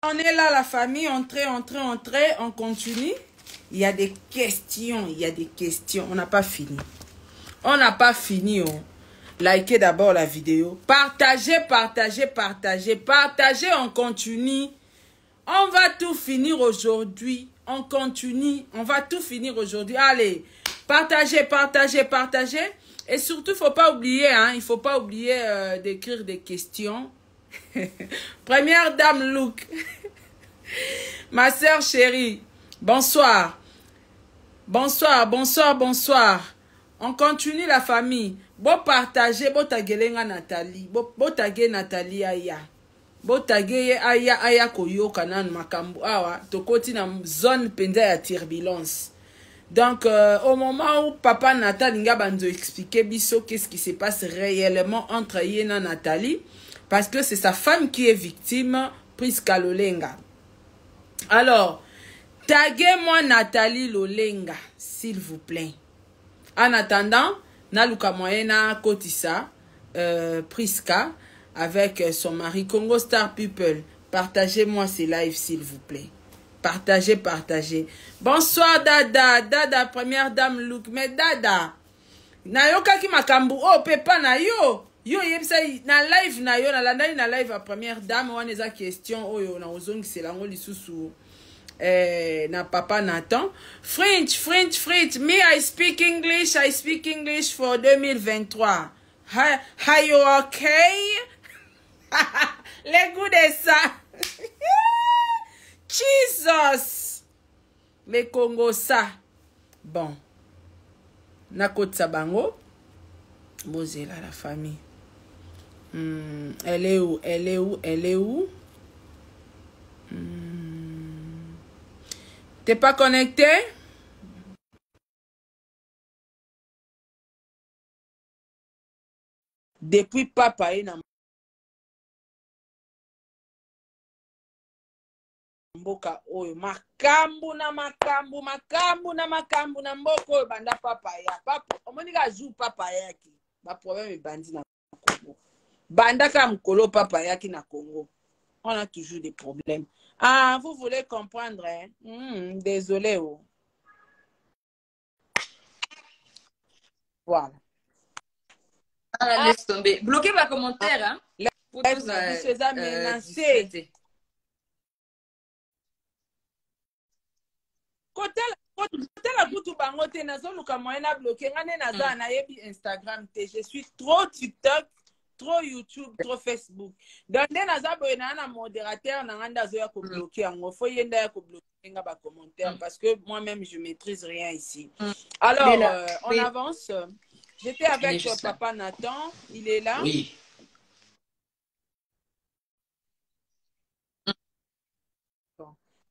On est là, la famille, entrez, on continue. Il y a des questions, On n'a pas fini. On n'a pas fini. Oh. Likez d'abord la vidéo. Partagez, on continue. On va tout finir aujourd'hui. On continue. On va tout finir aujourd'hui. Allez, partagez. Et surtout, il ne faut pas oublier, hein, il faut pas oublier d'écrire des questions. Première dame Look. Ma soeur chérie. Bonsoir. Bonsoir. On continue la famille. Bon partager, bon tagelenga Nathalie. Bon tager Nathalie aya. Bon tager aya koyoka nan makambu awa. Tokoti na zone penza ya turbulence. Donc, au moment où papa Nathalie nga banzo expliquer biso qu'est-ce qui se passe réellement entre Yena et Nathalie. Parce que c'est sa femme qui est victime, Priska Lolenga. Alors, taguez-moi Nathalie Lolenga, s'il vous plaît. En attendant, Naluka Moyena Kotissa, Priska, avec son mari Congo Star People. Partagez-moi ces lives, s'il vous plaît. Partagez. Bonsoir, Dada, première dame Look. Mais Dada, Nayoka ki makambu, oh, pepa na yo. Yo yebisa na live na yo, na landani na live a première dame, wana eza question, oh yo, na ozongi selango lisusu. Na papa Nathan. French. Me, I speak English for 2023. Are you okay? Les goûts de ça. Jesus. Les Congo ça. Bon. Nakotsa bango. Bozela la famille. Elle est où? T'es pas connecté? Depuis papa est na mboka oyo makambu na mboko banda papa ya papa omonika joue papa yaki ba problème bandi na Congo banda ka mkolo papa yaki na Congo on a toujours des problèmes. Ah, vous voulez comprendre, hein? Désolé. Oh. Voilà. Ah, laisse tomber. Bloquez ma commentaire, hein? Pour côté la kutu bangote nazoluka moyena bloqué ngane naza na yebi Instagram te. Je suis trop TikTok, trop YouTube, trop Facebook. Donc naza boyena na modérateur na nganda zo ya ko bloquer ngo faut yenda ya ko bloquer nga ba commentaire parce que moi-même je maîtrise rien ici. Alors on avance. J'étais avec papa Nathan, il est là. Oui.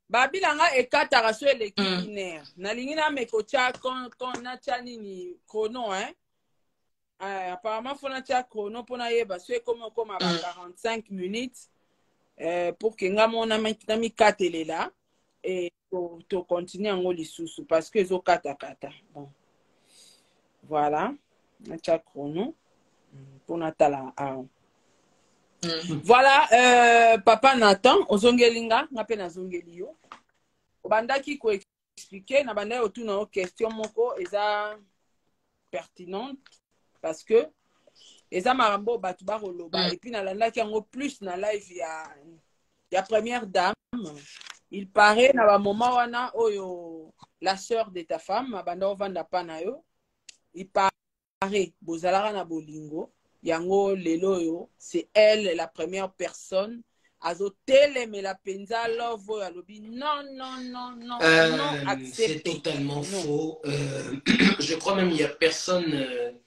Babilanga ekatara so l'équipe binaire. Na lingina mekocha kon na chani ni chrono hein. Apparemment faut na tia chrono pour na yeba so comme 45 minutes pour que nga mona mi katele là et to continuer en lisusu parce que zo kata. Bon. Voilà, na tia chrono pour na tala Voilà, papa Nathan, ozongelinga, ngape na zongelio. Obandaki ko expliquer, na banda otu na question moko eza pertinente parce que eza marambo batu ba roloba et puis na landaki yango plus na live ya première dame. Il paraît na ba moment wana oyo la sœur de ta femme, banda ovanda pa na yo. Il paraît bozalaka na bolingo. Yango Leloyo, c'est elle la première personne. Azotele mais la penza love alobi non c'est totalement faux. Je crois même il y a personne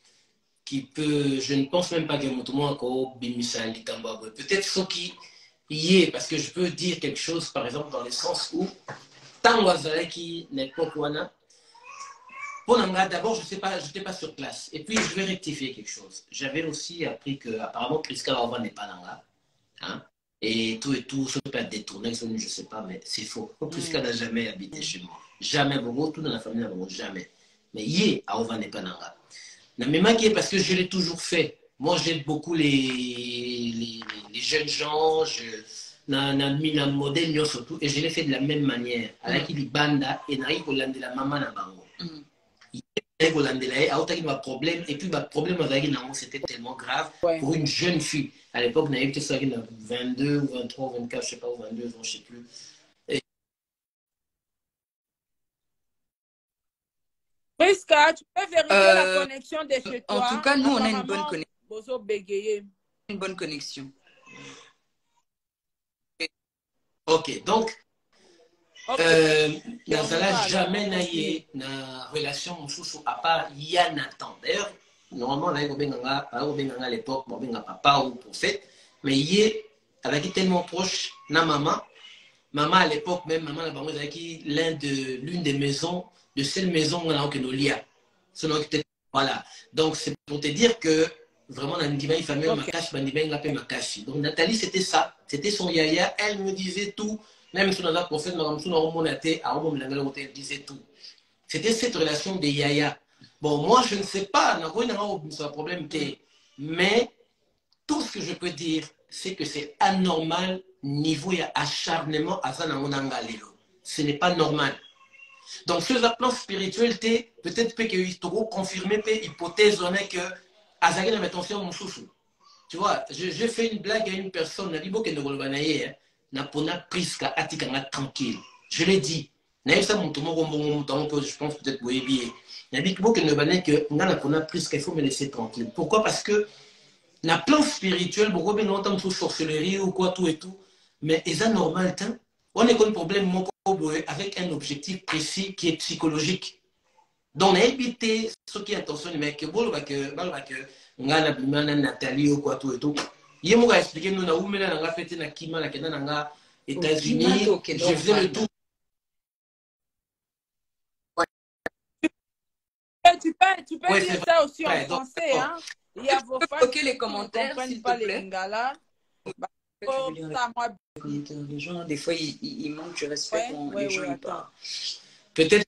qui peut. Je ne pense même pas que Motomo ko bimisa litambabwe. Peut-être faut qu'il y ait parce que je peux dire quelque chose par exemple dans le sens où Tangwazale qui n'est pas wana. D'abord, je n'étais pas sur place. Et puis, je vais rectifier quelque chose. J'avais aussi appris que apparemment Priska Laurent n'est pas là. Hein? Et tout, ça peut être détourné, je ne sais pas, mais c'est faux. Priska n'a jamais habité chez moi. Jamais, bon, tout dans la famille, bon, jamais. Mais Yé, Aovan n'est pas là. Mais maquillé parce que je l'ai toujours fait. Moi, j'aime beaucoup les jeunes gens. na modèle surtout, et je l'ai fait de la même manière. Avec les banda, et n'a rien de la maman na bango. Problème, et puis ma problème avec c'était tellement grave pour une jeune fille. À l'époque, on avait peut-être ça 22 ou 23 ou 24, je sais pas, ou 22 ans, je sais plus. Prisca, tu peux vérifier la connexion de chez toi. En tout cas, nous, on a une bonne connexion. Une bonne connexion. Ok, donc, nazala jamais naïe na relation mususu à part Yanatan. D'ailleurs, normalement, à l'époque, papa ou prophète, mais il est avec tellement proche na maman. Maman à l'époque, même maman avec l'une des maisons, de celles maisons que nous lions. Voilà. Donc, c'est pour te dire que vraiment, il famille ma cache, ma cache. Donc, Nathalie, c'était ça. C'était son yaya. Elle me disait tout. Même si on a prophète, elle disait tout. C'était cette relation de yaya. Bon, moi, je ne sais pas. C'est un problème. Mais tout ce que je peux dire, c'est que c'est anormal niveau acharnement à ça. Ce n'est pas normal. Donc, sur le plan spirituel, peut-être que tu confirmer l'hypothèse que Azaki n'a pas attention mon chouchou. Tu vois, je fais une blague à une personne, n'a dit que ne volvanaye, n'a pas pris qu'à atikanga tranquille. Je l'ai dit. N'a eu ça mon tomo, je pense peut-être vous bien. N'a dit que ne volvanaye que n'a pas pris qu'il faut me laisser tranquille. Pourquoi? Parce que na plan spirituel, beaucoup de gens sous sorcellerie ou quoi tout et tout, mais est-ce normal? On est comme problème avec un objectif précis qui est psychologique. Donc, on a évité ce qui est intention du mec, on a Nathalie ou quoi tout et tout. Il m'a expliqué, nous avons fait na Kima, na États-Unis, je faisais le tour. Tu peux dire ça aussi en français, hein? Il y a vos fans qui les commentaires, s'il te plaît. Les gens, des fois, ils manquent de respect quand les gens y parlent. Peut-être,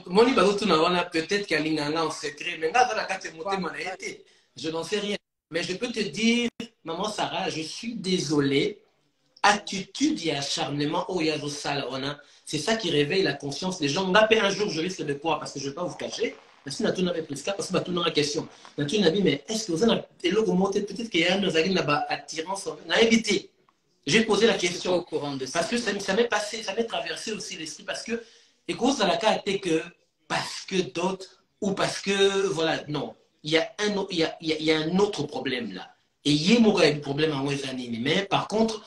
peut-être qu'il y a un secret, mais je n'en sais rien. Mais je peux te dire, maman Sarah, je suis désolé. Attitude et acharnement, c'est ça qui réveille la conscience des gens. Un jour, je risque de quoi? Parce que je ne vais pas vous cacher. Si tu as parce que tu as une question. Tu as dit, mais est-ce que vous avez peut-être qu'il y a une attirance? On a évité. J'ai posé la question. Au courant de ça. Parce que ça m'est passé, ça m'est traversé aussi l'esprit. Parce que, et cause à la cas était que, parce que d'autres, ou parce que, voilà, non. Il y a un autre problème là. Et il y a un problème en Wezanini. Mais par contre,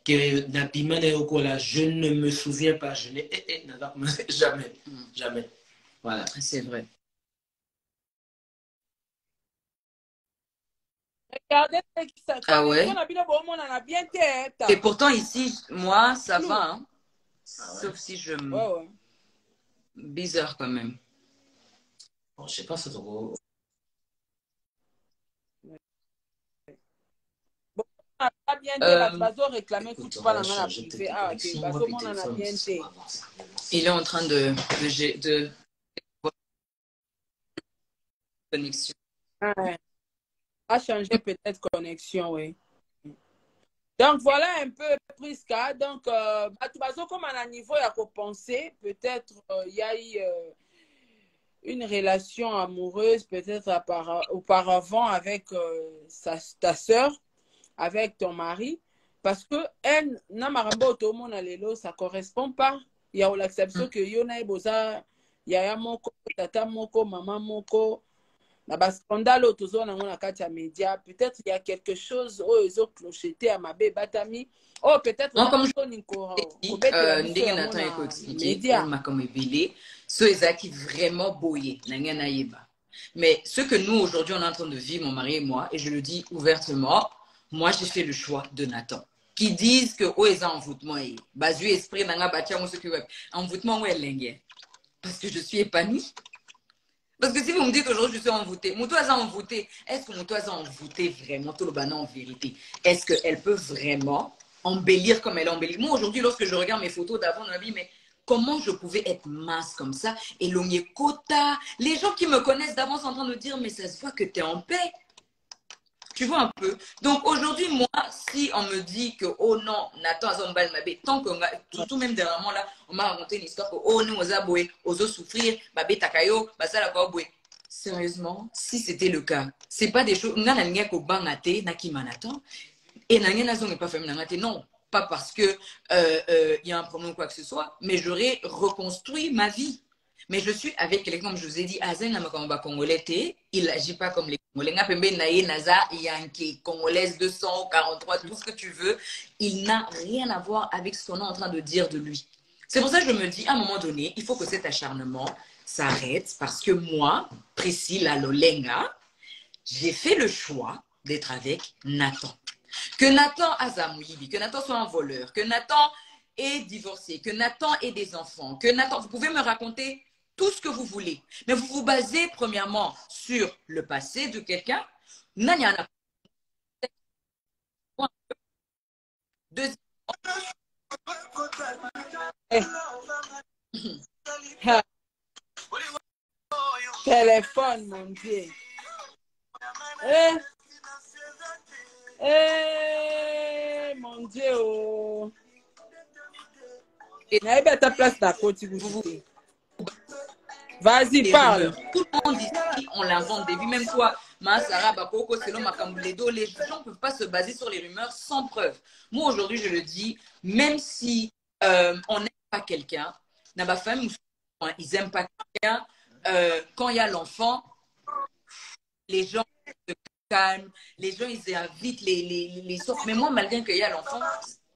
que je ne me souviens pas. Je n'ai jamais. Jamais. Voilà. C'est vrai. Regardez, ah ouais. Et pourtant ici, moi, ça va. Hein? Sauf si je me... Ouais. Bizarre quand même. Bon, je sais pas, ça doit... Il est en train de connexion. A changé peut-être connexion, oui. Donc voilà un peu Prisca. Donc comme à un niveau il y a qu'à penser, peut-être il y a eu une relation amoureuse peut-être auparavant avec ta soeur, avec ton mari, parce que elle n'a marambo tout le monde lelo ça correspond pas. Il y a l'acceptation que yona eboza yaya moko tata moko maman moko. Scandale autour na kati ya média, peut-être il y a quelque chose où ils ont clocheté à ma batami. Oh peut-être comme vraiment boyé mais ce que nous aujourd'hui on est en train de vivre, mon mari et moi, et je le dis ouvertement, moi j'ai fait le choix de Nathan qui disent que oh ils ont envoûtement et basu esprit nanga batia mo ce que envoûtement ou elle parce que je suis épanouie. Parce que si vous me dites aujourd'hui je suis envoûtée, Moutou a envoûté, est-ce que Moutou a envoûté vraiment tout le banan en vérité? Est-ce qu'elle peut vraiment embellir comme elle embellit? Moi aujourd'hui, lorsque je regarde mes photos d'avant, on a dit, mais comment je pouvais être mince comme ça? Et l'ongé kota, les gens qui me connaissent d'avant sont en train de dire, mais ça se voit que tu es en paix. Tu vois un peu. Donc aujourd'hui, moi, si on me dit que, oh non, Nathan a zombal mabé, tant que, surtout même dernièrement là, on m'a raconté une histoire que, oh nous, on a boué, oso souffrir, babé takayo, basala quoi boué. Sérieusement, si c'était le cas, c'est pas des choses, n'a n'a ko bangate, n'a ki manatan, et n'a n'a zong pas fait n'angate, non. Pas parce que y a un problème ou quoi que ce soit, mais j'aurais reconstruit ma vie. Mais je suis avec quelqu'un, comme je vous ai dit, Azen Namakamaba Congolais, il n'agit pas comme les Congolais. Ngapembe Naye Naza, Yankee, Congolaise 243, tout ce que tu veux. Il n'a rien à voir avec ce qu'on est en train de dire de lui. C'est pour ça que je me dis, à un moment donné, il faut que cet acharnement s'arrête parce que moi, Priscilla Lolenga, j'ai fait le choix d'être avec Nathan. Que Nathan Azamouyidi, que Nathan soit un voleur, que Nathan est divorcé, que Nathan ait des enfants, que Nathan, vous pouvez me raconter tout ce que vous voulez. Mais vous vous basez premièrement sur le passé de quelqu'un. Deuxièmement, téléphone, mon Dieu. Mon Dieu. Oh. Il y a ta place d'à côté. Vas-y, parle. Tout le monde ici, on l'invente des vies. Même toi, Sarah, Bakoko, selon Makambuledo, les gens ne peuvent pas se baser sur les rumeurs sans preuve. Moi, aujourd'hui, je le dis, même si on n'aime pas quelqu'un, ils n'aiment pas quelqu'un, quand il y a l'enfant, les gens se calment, les gens, ils invitent les sortes. Mais moi, malgré qu'il y a l'enfant,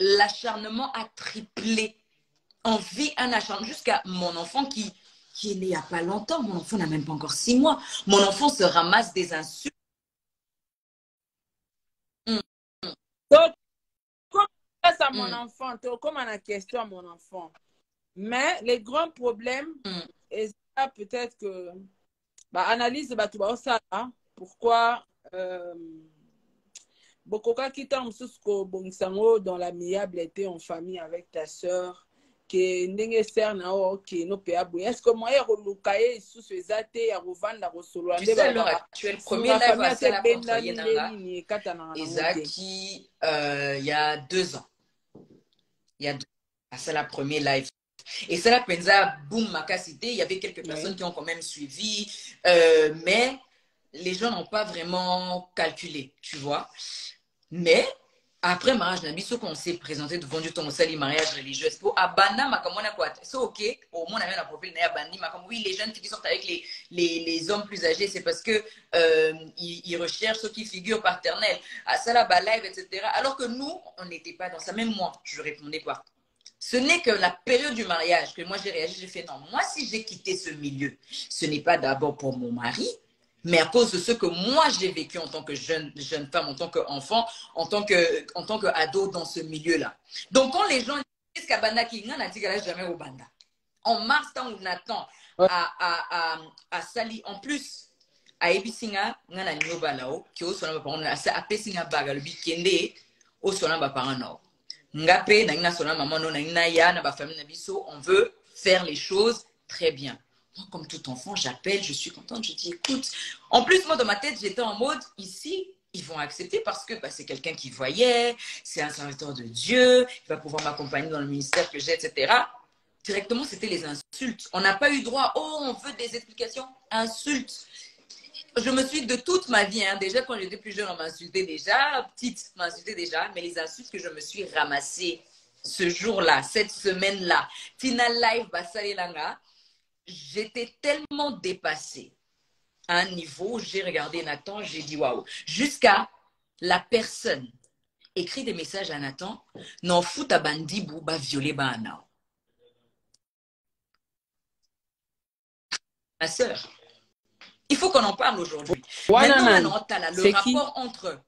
l'acharnement a triplé. On vit un acharnement jusqu'à mon enfant qui est né il n'y a pas longtemps. Mon enfant n'a même pas encore 6 mois. Mon enfant se ramasse des insultes. Donc, comme ça à mon enfant, comme on a question à mon enfant. Mais les grands problèmes, et ça peut-être que, analyse ça, pourquoi Bokoka qui t'a dans l'amiable était en famille avec ta soeur. Est-ce que moi sous ce à revendre tu sais à l'heure actuelle premier live à Sala contre Yenanga Ezaki il y a 2 ans c'est la première live et c'est la penza boum makasité il y avait quelques personnes qui ont quand même suivi mais les gens n'ont pas vraiment calculé tu vois mais après mariage nabiso qu'on s'est présenté devant Dieu ton sali mariage religieux pour abanda makamona quoi c'est ok au moins on a un profil na abandi makam oui les jeunes qui sortent avec les hommes plus âgés c'est parce que ils recherchent ceux qui figurent paternels à Salaba live etc alors que nous on n'était pas dans ça même moi je répondais quoi ce n'est que la période du mariage que moi j'ai réagi j'ai fait non moi si j'ai quitté ce milieu ce n'est pas d'abord pour mon mari mais à cause de ce que moi j'ai vécu en tant que jeune femme, en tant qu'enfant, en tant qu'ado dans ce milieu-là. Donc quand les gens disent qu'Abanda qui n'a jamais au Banda, en mars, quand on attend à Sali, en plus, à Ebisinga, n'a n'a ni au Balao, qui au son parent, à Pesinga Bagalbi, Kende, au son parent. Ngape, n'a son maman, n'a ya, n'a pas famille, n'a biso, on veut faire les choses très bien. Moi, comme tout enfant, j'appelle, je suis contente, je dis écoute. En plus, moi, dans ma tête, j'étais en mode ici, ils vont accepter parce que c'est quelqu'un qui voyait, c'est un serviteur de Dieu, il va pouvoir m'accompagner dans le ministère que j'ai, etc. Directement, c'était les insultes. On n'a pas eu droit, oh, on veut des explications, insultes. Je me suis de toute ma vie, déjà quand j'étais plus jeune, on m'insultait déjà, petite, on m'insultait déjà, mais les insultes que je me suis ramassées ce jour-là, cette semaine-là, Tina Live, Basale Langa, j'étais tellement dépassée à un niveau, j'ai regardé Nathan, j'ai dit waouh. Jusqu'à la personne écrit des messages à Nathan, non fout à bandibou, ba violer ba anao. Ma sœur, il faut qu'on en parle aujourd'hui. Maintenant, le rapport entre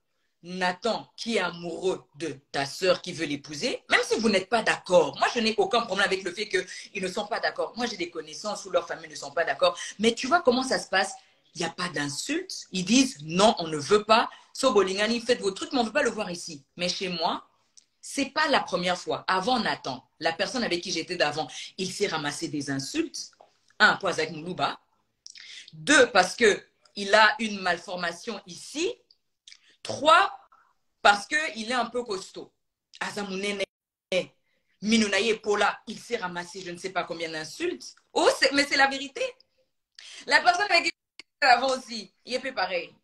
Nathan qui est amoureux de ta sœur qui veut l'épouser, même si vous n'êtes pas d'accord, moi je n'ai aucun problème avec le fait qu'ils ne sont pas d'accord. Moi j'ai des connaissances où leurs familles ne sont pas d'accord. Mais tu vois comment ça se passe? Il n'y a pas d'insultes. Ils disent non, on ne veut pas. So Bolingani, faites vos trucs, mais on ne veut pas le voir ici. Mais chez moi, c'est pas la première fois. Avant Nathan, la personne avec qui j'étais d'avant, il s'est ramassé des insultes. 1, pour Azak Moulouba. 2, parce qu'il a une malformation ici. 3, parce qu'il est un peu costaud. Azamounene, Minunaye Paula, il s'est ramassé je ne sais pas combien d'insultes. Oh, mais c'est la vérité. La personne avec qui avant aussi, il est pareil.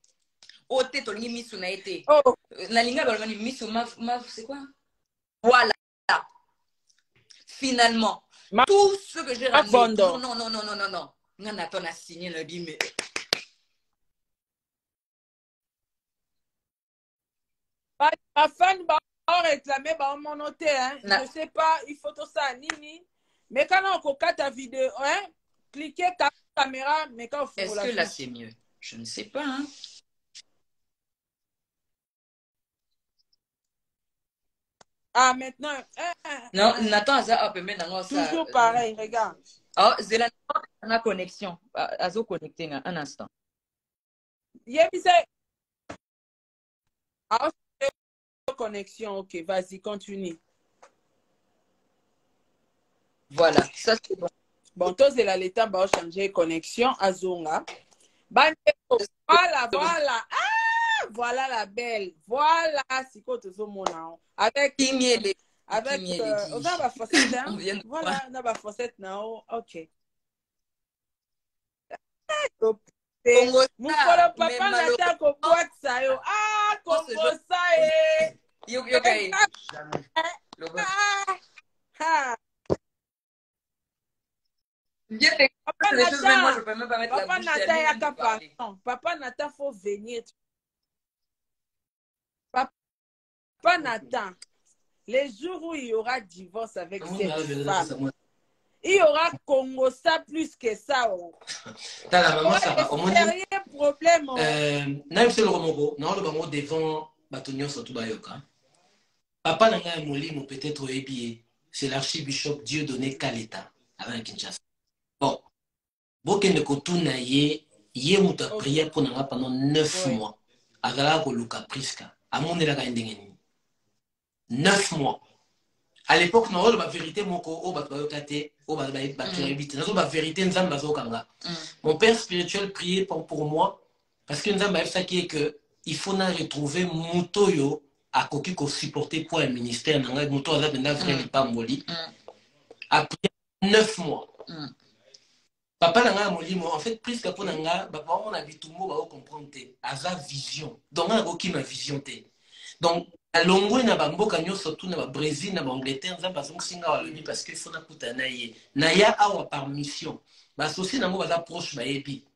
Oh, t'es ton misu na été. Oh. La linga balgani misu c'est quoi? Voilà. Finalement, tout ce que j'ai ramené, toujours, non. Non, attends, on a signé le dit, mais... Ma fan va réclamer, va m'en noter, hein. Je sais pas, il faut tout ça, nini. Mais quand on regarde ta vidéo, hein, cliquez ta caméra, mais quand est-ce que là c'est mieux? Je ne sais pas, hein. Ah, maintenant. Non, Nathan, toujours pareil, regarde. Oh, c'est la connexion. Azo connecté un instant. Ah, connexion, ok, vas-y, continue. Voilà, ça c'est bon. Bon, tous l'état va changer connexion à Zonga. Voilà. Ah, voilà la belle. Voilà, c'est quoi tout mon nom. Avec on a la fossette, hein? Voilà, on a la fossette now. Ok. Mon papa n'a pas boîte ça yo. Ah, comme ça est. Yo. Papa Nathan, faut venir. Papa Nathan, les jours où il y aura divorce avec cette femme, il y aura Congo ça plus que ça. T'as la maman Sarah. Sérieux problème. Naïm c'est le romogo. Non, le bango devant Batonio surtout Bayoka. Papa n'a molimo peut-être ébié. C'est l'archibishop Dieudonné Kaleta avec Kinshasa. Bon. Boke ne kotuna ye muta prière pour nanga pendant 9 mois. Agala ko luka priska. Amone la gaindengeni. 9 mois. À l'époque, non, la vérité, mon père spirituel priait pour moi parce que nous avons fait que il faut retrouver Moutoyo à Koki pour supporter pour un ministère. Moutoyo après 9 mois. Papa n'a en fait, plus que pour nanga, papa on a vu tout le monde comprendre asa vision. Donc on a aucune vision donc à longo na bamboka nyoso tout na Brésil na Angleterre nzamba singa walobi parce que faut na kutana ye na ya awa par mission ba soci nango baza proche ba epi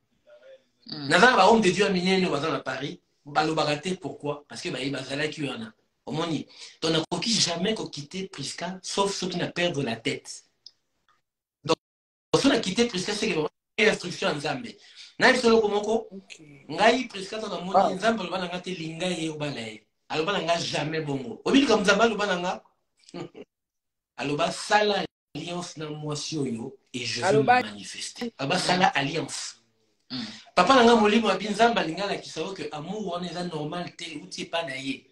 na za ba homme de Dieu minene baza na Paris ba lo baraté pourquoi parce que ba bazala ki yana omoni donc na koki jamais ko quitter Prisca sauf ceux qui na perdre la tête donc ceux qui na quitter Prisca c'est que instruction nzambe na bisolo komoko ngai Prisca na moni nzambe lo bana ngate linga ye obalaye aloba nanga jamais bongo obili comme Zamba aloba nanga aloba sala alliance na moi sioyo et je vais me manifester aloba sala alliance papa nanga molimo abinzamba lingala kisao que amour on est normal te outi pas na ye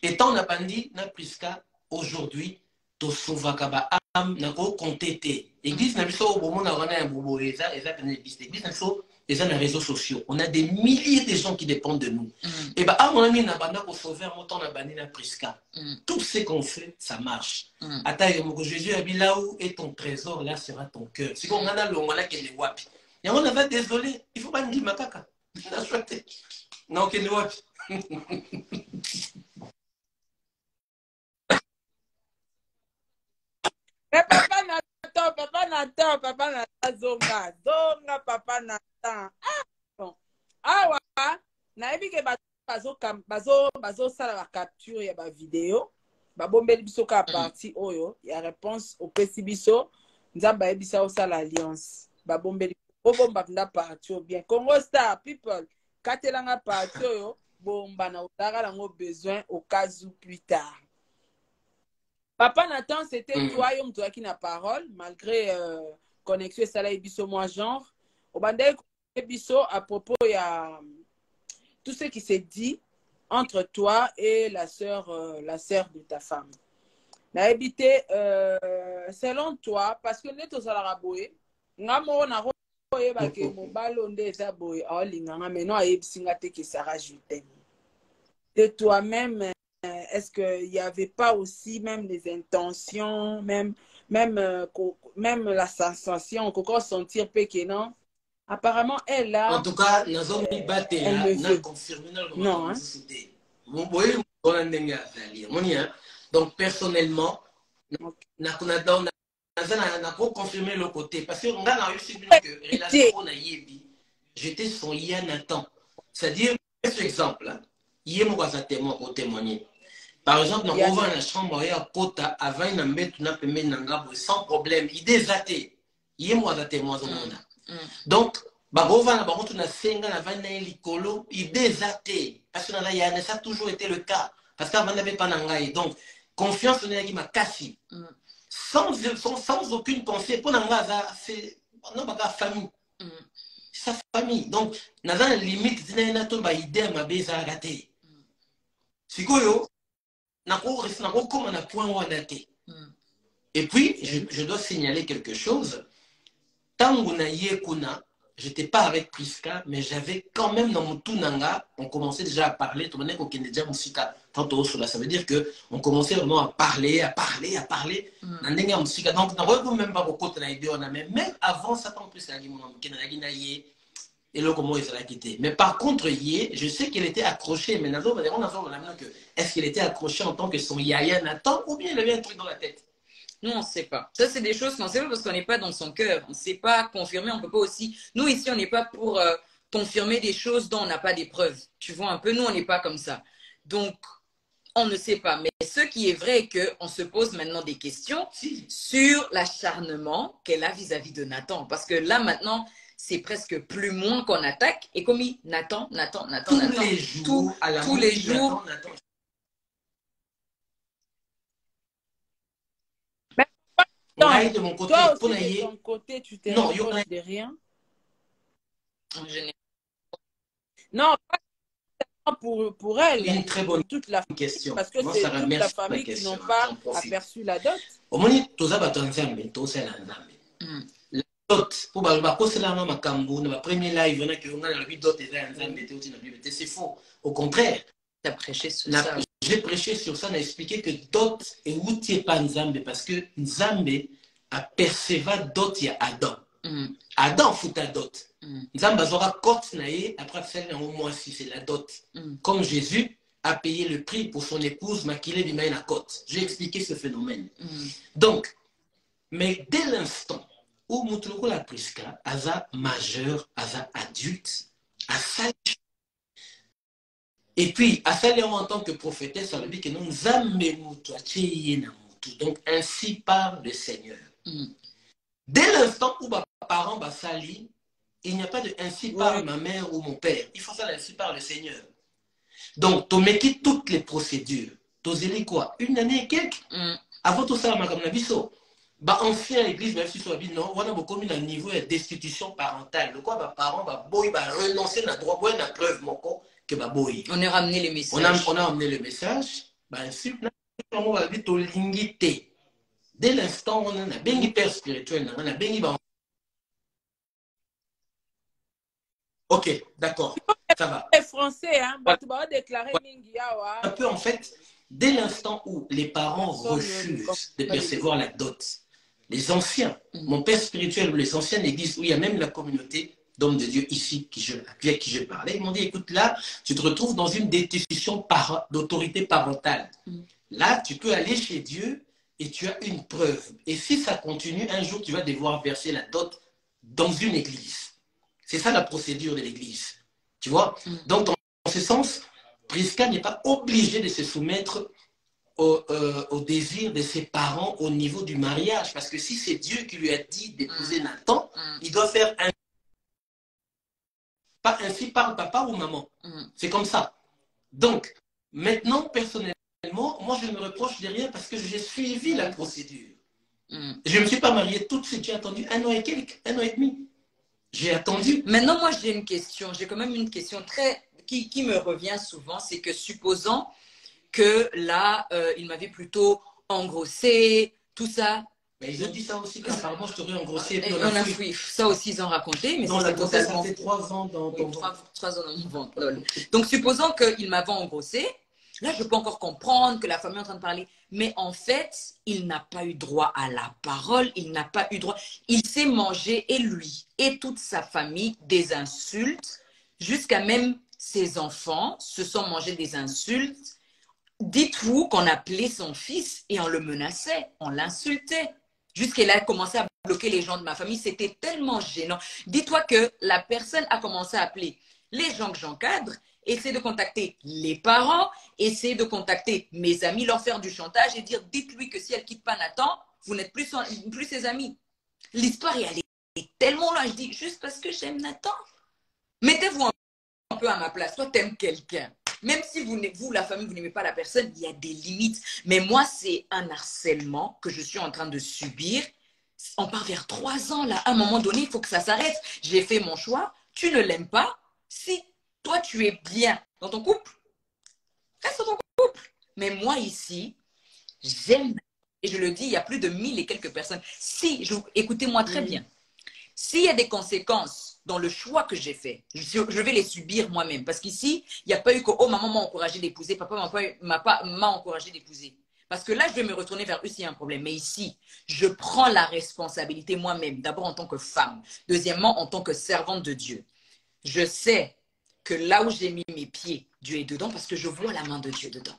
étant na bandi na Prisca aujourd'hui to sauvaka ba am na ko compter église na biso bomo na wana ya bobo eza pene église na biso les réseaux sociaux. On a des milliers de gens qui dépendent de nous. Et bah, à mon ami, pour sauver un montant na bani na Prisca. Tout ce qu'on fait, ça marche. Attends, Jésus a dit là où est ton trésor, là sera ton cœur. Si on a le là qui est wapi. Et on avait désolé, il faut pas me dire makaka. Non, qui est wapi. Mais papa Nathan, zonga, papa Nathan. Ah, bon. Ah, ouais. Naebi ke bazo sala la capture ya ba vidéo. Ba bombeli biso ka parti oyo ya réponse au pesi biso. Nzamba ebisa o sala alliance. Ba bombeli bomba na parti bien. Congo Star people, katelanga parti oyo bomba na utara lango besoin au cas où plus tard. Papa Nathan, c'était toi, yom toi qui n'a parole, malgré connexion sala ebiso moi genre. Au bandai ebiso à propos il y a tout ce qui s'est dit entre toi et la sœur de ta femme. Na habité selon toi parce que neto sala raboé ngamo na roye ba ke mobalo nde za boy alinga mais non ayebisinga te ki Sarah je t'aime. de toi-même, est-ce qu'il n'y avait pas aussi même les intentions, même la sensation, qu'on sentir que non? Apparemment, elle, En là, tout cas, nous avons mis elle me là, nous avons veut. confirmé dans le Non, moment hein? vous voyez, on a donc, personnellement, Ok. on a confirmé le côté. Parce qu'on a réussi que relation on a yebi, j'étais son Nathan. C'est-à-dire, ce exemple, là, il y témoin pour témoigner. Par exemple, dans la chambre, il y a Kota, avant une mettre sans problème. Il est athée. Il y a témoin. Donc, Bagova na bango na senga na vana likolo idée athée parce que ça a toujours été le cas parce qu'avant n'avait pas nangai donc confiance on est ma kasi sans aucune pensée pour nangaza c'est non pas famille sa famille donc naza na limite zina to ba idée ma beza raté sikoyo na ko comme na point wana te et puis je dois signaler quelque chose tango na yekuna j'étais pas avec Priska, mais j'avais quand même dans mon Tunanga, on commençait déjà à parler, tout le monde est déjà musica, tantôt cela, ça veut dire que on commençait vraiment à parler. Donc, on même pas beaucoup de l'idée, on a même avant ça, tant plus la et là comment ils allaient quitter. Mais par contre, je sais qu'elle était accrochée, mais est-ce qu'elle était accrochée en tant que son Yaya Nathan ou bien il avait un truc dans la tête? Nous, on ne sait pas. Ça, c'est des choses qu'on ne sait pas parce qu'on n'est pas dans son cœur. On ne sait pas confirmer. On ne peut pas aussi. Nous, ici, on n'est pas pour confirmer des choses dont on n'a pas des preuves. Tu vois un peu, nous, on n'est pas comme ça. Donc, on ne sait pas. Mais ce qui est vrai est qu'on se pose maintenant des questions sur l'acharnement qu'elle a vis-à-vis de Nathan. Parce que là, maintenant, c'est presque plus moins qu'on attaque. Et comme il Nathan. Tous les jours. Non, de mon côté, toi aussi, de ton côté, tu te reproches de rien. Non, pas pour elle. Une très bonne toute la question. Parce que c'est toute la famille qui n'ont pas aperçu la dot. La dot, pour ma premier live, c'est faux. Au contraire, tu as prêché sur ça. J'ai prêché sur ça, on a expliqué que dot et outil pas Nzambe parce que Nzambe a perceva dot ya Adam. Adam fout ta dot. Nzambe azora cote nae après faire un mois si c'est la dot. Comme Jésus a payé le prix pour son épouse Makile Bimaï la cote. J'ai expliqué ce phénomène. Donc, mais dès l'instant où Moutouko la Priska, Aza majeur, Aza adulte, à sa et puis, à ça, en tant que prophétesse, ça veut dire que nous donc, ainsi parle le Seigneur. Dès l'instant où mes parents basali, il n'y a pas de ainsi parle ma mère ou mon père. Il faut ça ainsi parle le Seigneur. Donc, tu mets toutes les procédures. Tu as quoi? Une année et quelques. Avant tout ça, comme Nabiso. Ancien l'église, même si tu as dit non, on a beaucoup mis un niveau de destitution parentale. Le quoi, mes parents renoncer à droit, à la preuve, mon corps. On a ramené les messages. On a amené le message. Dès l'instant, on a un hyper spirituel. On a ok, d'accord. Ça va. C'est français, hein? Un peu en fait, dès l'instant où les parents refusent de percevoir la dot, les anciens, mon père spirituel ou les anciennes églises, où il y a même la communauté d'hommes de Dieu ici avec qui je parlais, ils m'ont dit, écoute, là, tu te retrouves dans une destitution d'autorité parentale. Là, tu peux aller chez Dieu et tu as une preuve. Et si ça continue, un jour, tu vas devoir verser la dot dans une église. C'est ça la procédure de l'église. Tu vois? Donc, dans ce sens, Priska n'est pas obligée de se soumettre au désir de ses parents au niveau du mariage. Parce que si c'est Dieu qui lui a dit d'épouser Nathan, il doit faire un pas ainsi par papa ou maman. C'est comme ça. Donc, maintenant, personnellement, moi, je me reproche de rien parce que j'ai suivi la procédure. Je ne me suis pas marié tout de suite. J'ai attendu 1 an et quelques, 1 an et demi. J'ai attendu. Maintenant, moi, j'ai une question. J'ai quand même une question qui me revient souvent. C'est que supposons que là, il m'avait plutôt engrossé, tout ça. Mais ils ont dit ça aussi, qu'apparemment, je t'aurais engrossé et puis on a fui. Ça aussi, ils ont raconté, mais non, la c'est grossesse, totalement... ça fait 3 ans dans ton Oui, ventre. 3 ans dans mon ventre. Lol. Donc, supposons qu'il m'avait engrossé. Là, je peux encore comprendre que la famille est en train de parler. Mais en fait, il n'a pas eu droit à la parole. Il n'a pas eu droit. Il s'est mangé, et lui, et toute sa famille, des insultes. Jusqu'à même ses enfants se sont mangés des insultes. Dites-vous qu'on appelait son fils et on le menaçait. On l'insultait. Jusqu'à là, il a commencé à bloquer les gens de ma famille. C'était tellement gênant. Dis-toi que la personne a commencé à appeler les gens que j'encadre, essayer de contacter les parents, essayer de contacter mes amis, leur faire du chantage et dire dites-lui que si elle quitte pas Nathan, vous n'êtes plus ses amis. L'histoire est allée tellement loin. Je dis juste parce que j'aime Nathan. Mettez-vous un peu à ma place. Toi, t'aimes quelqu'un. Même si vous, la famille, vous n'aimez pas la personne, il y a des limites. Mais moi, c'est un harcèlement que je suis en train de subir. On part vers 3 ans, là. À un moment donné, il faut que ça s'arrête. J'ai fait mon choix. Tu ne l'aimes pas. Si toi, tu es bien dans ton couple, reste dans ton couple. Mais moi, ici, j'aime. Et je le dis, il y a plus de 1000 et quelques personnes. Écoutez-moi très bien. S'il y a des conséquences dans le choix que j'ai fait, je vais les subir moi-même. Parce qu'ici, il n'y a pas eu que, oh, maman m'a encouragé d'épouser, papa m'a encouragé d'épouser. Parce que là, je vais me retourner vers eux s'il y a un problème. Mais ici, je prends la responsabilité moi-même. D'abord en tant que femme. Deuxièmement, en tant que servante de Dieu. Je sais que là où j'ai mis mes pieds, Dieu est dedans parce que je vois la main de Dieu dedans.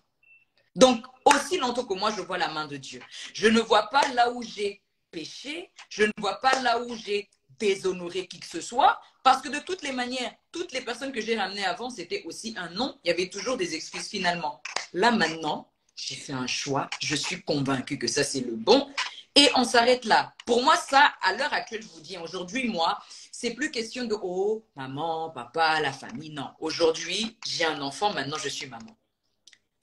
Donc, aussi longtemps que moi, je vois la main de Dieu. Je ne vois pas là où j'ai péché. Je ne vois pas là où j'ai déshonorer qui que ce soit, parce que de toutes les manières, toutes les personnes que j'ai ramenées avant, c'était aussi un non. Il y avait toujours des excuses finalement. Là, maintenant, j'ai fait un choix. Je suis convaincue que ça, c'est le bon. Et on s'arrête là. Pour moi, ça, à l'heure actuelle, je vous dis, aujourd'hui, moi, c'est plus question de, oh, maman, papa, la famille. Non. Aujourd'hui, j'ai un enfant, maintenant, je suis maman.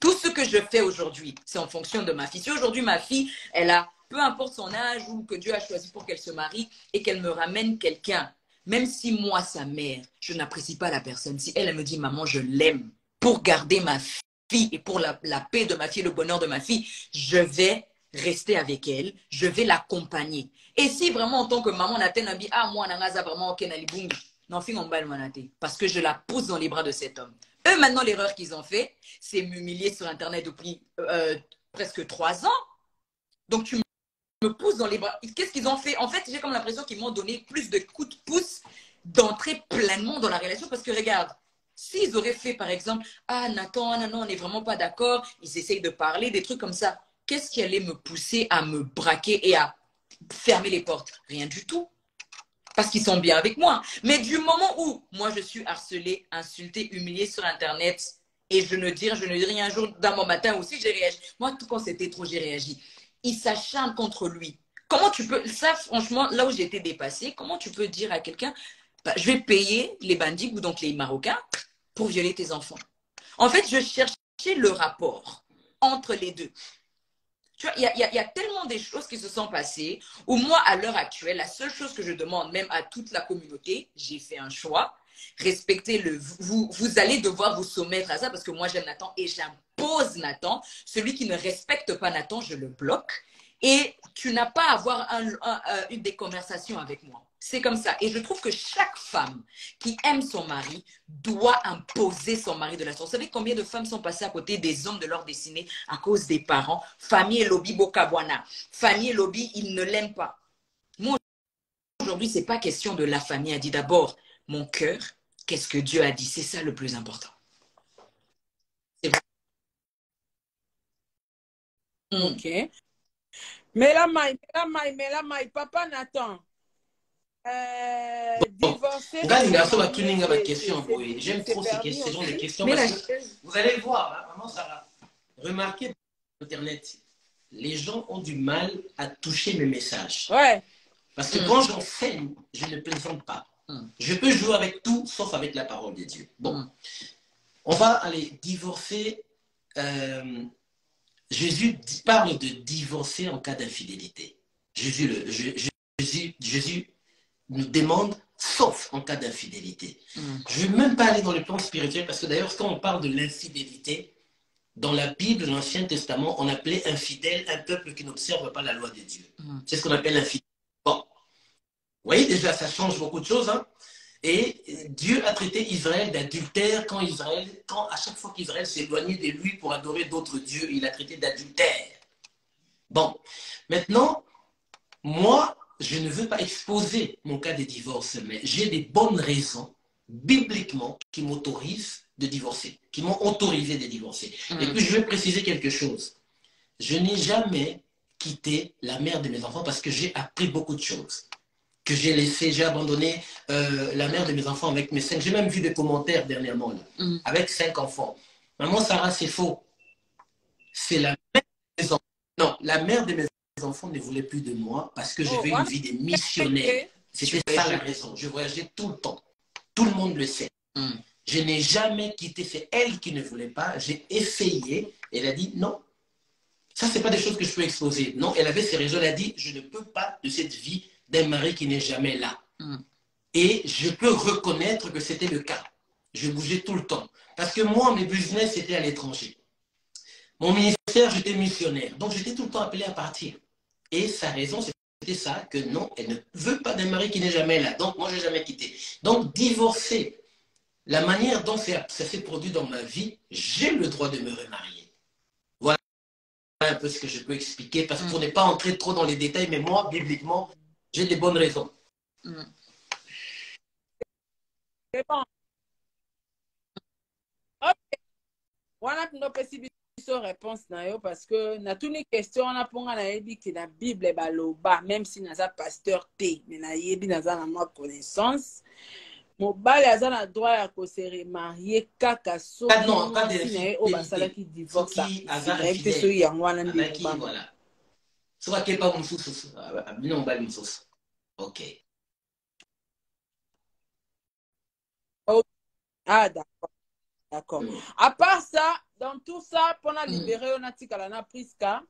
Tout ce que je fais aujourd'hui, c'est en fonction de ma fille. Si aujourd'hui, ma fille, elle a peu importe son âge ou que Dieu a choisi pour qu'elle se marie et qu'elle me ramène quelqu'un, même si moi, sa mère, je n'apprécie pas la personne, si elle me dit, maman, je l'aime, pour garder ma fille et pour la paix de ma fille, le bonheur de ma fille, je vais rester avec elle, je vais l'accompagner. Et si vraiment, en tant que maman, on a dit, ah, moi, Nangaza, vraiment, ok, Nalibungi, non, parce que je la pousse dans les bras de cet homme. Eux, maintenant, l'erreur qu'ils ont fait, c'est m'humilier sur Internet depuis presque 3 ans. Donc, tu me pousse dans les bras. Qu'est-ce qu'ils ont fait? En fait, j'ai comme l'impression qu'ils m'ont donné plus de coups de pouce d'entrer pleinement dans la relation. Parce que regarde, s'ils auraient fait, par exemple, ah, Nathan, non, on n'est vraiment pas d'accord, ils essayent de parler, des trucs comme ça. Qu'est-ce qui allait me pousser à me braquer et à fermer les portes? Rien du tout. Parce qu'ils sont bien avec moi. Mais du moment où moi, je suis harcelée, insultée, humiliée sur Internet, et je ne dis rien un jour, dans mon matin aussi, j'ai réagi. Moi, tout quand c'était trop, j'ai réagi. Il s'acharne contre lui. Comment tu peux, ça franchement, là où j'ai été dépassée, comment tu peux dire à quelqu'un, bah, je vais payer les bandits ou donc les Marocains pour violer tes enfants? En fait, je cherchais le rapport entre les deux. Tu vois, il y a tellement des choses qui se sont passées où moi, à l'heure actuelle, la seule chose que je demande, même à toute la communauté, j'ai fait un choix, respectez vous allez devoir vous soumettre à ça parce que moi, j'aime Nathan et j'impose Nathan. Celui qui ne respecte pas Nathan, je le bloque. Et tu n'as pas à avoir des conversations avec moi. C'est comme ça. Et je trouve que chaque femme qui aime son mari doit imposer son mari de la sorte. Vous savez combien de femmes sont passées à côté des hommes de leur destinée à cause des parents? Famille et lobby Bokabwana. Famille et lobby, ils ne l'aiment pas. Moi, aujourd'hui, ce n'est pas question de la famille. Elle dit d'abord, mon cœur, qu'est-ce que Dieu a dit? C'est ça le plus important. C'est vrai. Ok. Mais la maille, papa Nathan. Divorcer. J'aime trop ces gens de questions. Parce que vous allez le voir, hein, vraiment, Sarah. Remarquez sur Internet, les gens ont du mal à toucher mes messages. Ouais. Parce que quand j'enseigne, je ne plaisante pas. Je peux jouer avec tout, sauf avec la parole de Dieu. Bon, on va aller divorcer. Jésus parle de divorcer en cas d'infidélité. Jésus nous demande, sauf en cas d'infidélité. Je ne vais même pas aller dans le plan spirituel, parce que d'ailleurs, quand on parle de l'infidélité, dans la Bible, dans l'Ancien Testament, on appelait infidèle un peuple qui n'observe pas la loi de Dieu. C'est ce qu'on appelle infidèle. Bon, vous voyez déjà, ça change beaucoup de choses. Hein? Et Dieu a traité Israël d'adultère quand à chaque fois qu'Israël s'éloignait de lui pour adorer d'autres dieux, il a traité d'adultère. Bon, maintenant, moi, je ne veux pas exposer mon cas de divorce, mais j'ai des bonnes raisons, bibliquement, qui m'autorisent de divorcer, qui m'ont autorisé de divorcer. Et puis, je vais préciser quelque chose. Je n'ai jamais quitté la mère de mes enfants parce que j'ai appris beaucoup de choses. Que j'ai laissé, j'ai abandonné la mère de mes enfants avec mes 5. J'ai même vu des commentaires dernièrement, là, avec 5 enfants. Maman Sarah, c'est faux. C'est la mère de mes enfants. Non, la mère de mes enfants ne voulait plus de moi parce que j'avais une vie de missionnaire. C'était ça la raison. Je voyageais tout le temps. Tout le monde le sait. Je n'ai jamais quitté. C'est elle qui ne voulait pas. J'ai essayé. Elle a dit non. Ça, ce n'est pas des choses que je peux exposer. Non, elle avait ses raisons. Elle a dit, je ne peux pas de cette vie d'un mari qui n'est jamais là. Et je peux reconnaître que c'était le cas. Je bougeais tout le temps. Parce que moi, mes business, c'était à l'étranger. Mon ministère, j'étais missionnaire. Donc, j'étais tout le temps appelé à partir. Et sa raison, c'était ça, que non, elle ne veut pas d'un mari qui n'est jamais là. Donc, moi, je n'ai jamais quitté. Donc, divorcer, la manière dont ça s'est produit dans ma vie, j'ai le droit de me remarier. Voilà un peu ce que je peux expliquer, parce que pour ne pas entrer trop dans les détails, mais moi, bibliquement, j'ai des bonnes raisons. C'est bon. Ok. On a une réponse parce que na toutes les questions on a pour que la Bible baloba même si naza pasteur T mais na yebi naza na moi connaissance mobali aza na droit ya ko se remarier kaka so non pas de au basala qui divorce so yango wana ndi voilà so ka kepa mususu bino mobali mususu ok ah d'accord. D'accord. À part ça, dans tout ça, pendant libérer, on a dit qu'elle a Prisca.